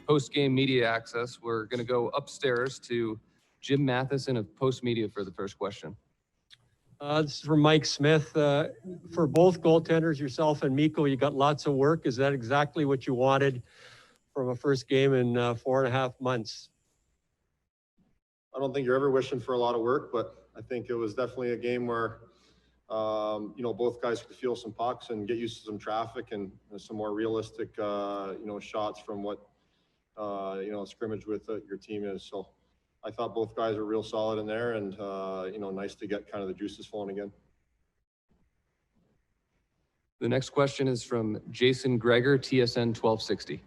post-game media access. We're going to go upstairs to Jim Matheson of Post Media for the first question. This is from Mike Smith. For both goaltenders, yourself and Mikko, you got lots of work. Is that exactly what you wanted from a first game in 4.5 months? I don't think you're ever wishing for a lot of work, but I think it was definitely a game where, both guys could feel some pucks and get used to some traffic and some more realistic, shots from what, scrimmage with your team is. So I thought both guys were real solid in there and, nice to get kind of the juices flowing again. The next question is from Jason Greger, TSN 1260.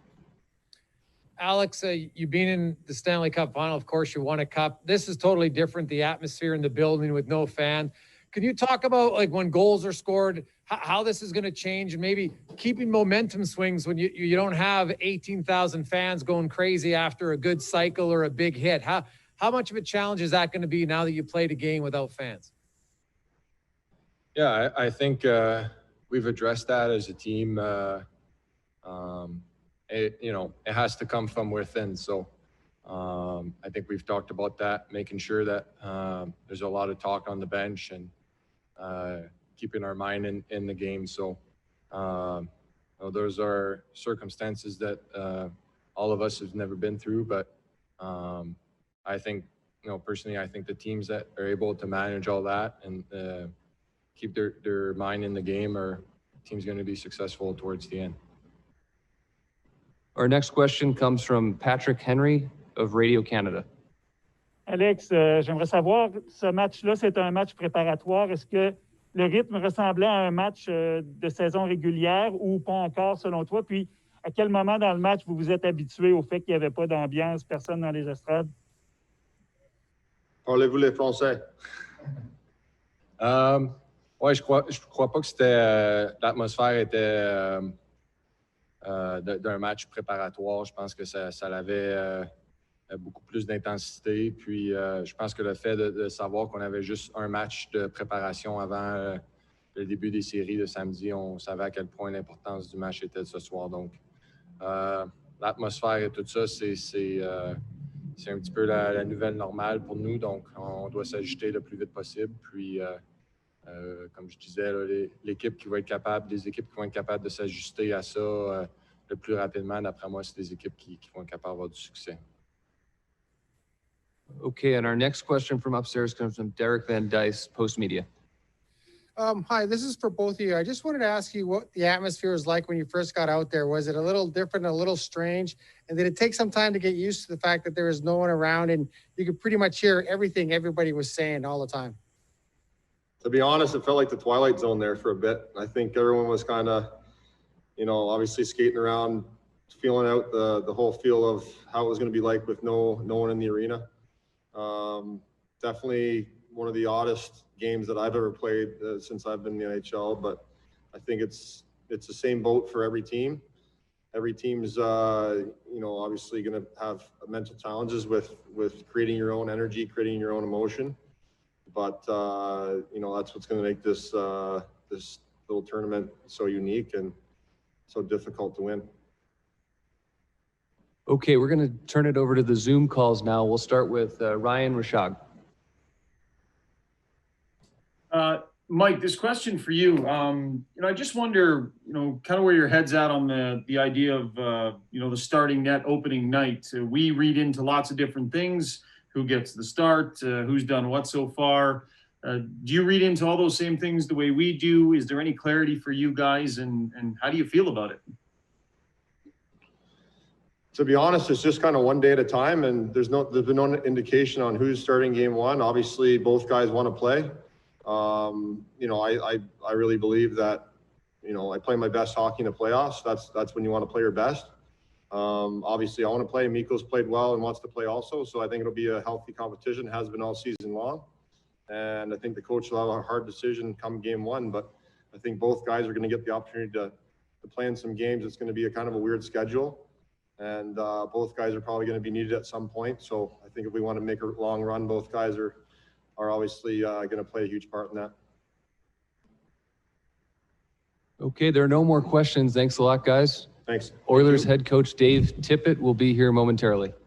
Alex, you've been in the Stanley Cup final. Of course, you won a cup. This is totally different, the atmosphere in the building with no fan. Can you talk about, like, when goals are scored, how this is going to change and maybe keeping momentum swings when you don't have 18,000 fans going crazy after a good cycle or a big hit? How much of a challenge is that going to be now that you played a game without fans? Yeah, I think we've addressed that as a team. It has to come from within. So I think we've talked about that, making sure that there's a lot of talk on the bench and keeping our mind in the game. So those are circumstances that all of us have never been through. But I think, personally, I think the teams that are able to manage all that and keep their mind in the game are teams going to be successful towards the end. Our next question comes from Patrick Henry of Radio Canada. Alex, j'aimerais savoir, ce match-là, c'est un match préparatoire. Est-ce que le rythme ressemblait à un match de saison régulière ou pas encore, selon toi? Puis, à quel moment dans le match vous vous êtes habitué au fait qu'il n'y avait pas d'ambiance, personne dans les estrades? Parlez-vous les Français? Ouais, je crois pas que c'était l'atmosphère était d'un match préparatoire. Je pense que ça avait beaucoup plus d'intensité. Puis je pense que le fait de savoir qu'on avait juste un match de préparation avant le début des séries de samedi, on savait à quel point l'importance du match était de ce soir. Donc l'atmosphère et tout ça, c'est un petit peu la nouvelle normale pour nous. Donc on doit s'ajuster le plus vite possible. Puis comme je disais, l'équipe qui va être capable, des équipes qui vont être capables de s'ajuster à ça le plus rapidement, d'après moi, c'est des équipes qui vont être capables d'avoir du succès. Okay, and our next question from upstairs comes from Derek Van Dice, Post Media. Hi, this is for both of you. I just wanted to ask you what the atmosphere was like when you first got out there. Was it a little different, a little strange? And did it take some time to get used to the fact that there was no one around and you could pretty much hear everything everybody was saying all the time? To be honest, it felt like the Twilight Zone there for a bit. I think everyone was kind of, obviously skating around, feeling out the whole feel of how it was going to be like with no one in the arena. Definitely one of the oddest games that I've ever played since I've been in the NHL, but I think it's the same boat for every team. Every team's, obviously going to have mental challenges with creating your own energy, creating your own emotion. But, that's what's going to make this little tournament so unique and so difficult to win. Okay, we're going to turn it over to the Zoom calls now. We'll start with Ryan Rashag. Mike, this question for you. I just wonder, kind of where your head's at on the idea of, the starting net opening night. We read into lots of different things. Who gets the start? Who's done what so far? Do you read into all those same things the way we do? Is there any clarity for you guys, and how do you feel about it? To be honest, it's just kind of one day at a time, and there's been no indication on who's starting game one. Obviously, both guys want to play. I really believe that, I play my best hockey in the playoffs. That's when you want to play your best. Obviously, I want to play. Mikko's played well and wants to play also, so I think it'll be a healthy competition. It has been all season long, and I think the coach will have a hard decision come game one. But I think both guys are going to get the opportunity to play in some games. It's going to be a kind of a weird schedule, and both guys are probably going to be needed at some point. So I think if we want to make a long run, both guys are obviously going to play a huge part in that. Okay, there are no more questions. Thanks a lot, guys. Thanks. Oilers head coach Dave Tippett will be here momentarily.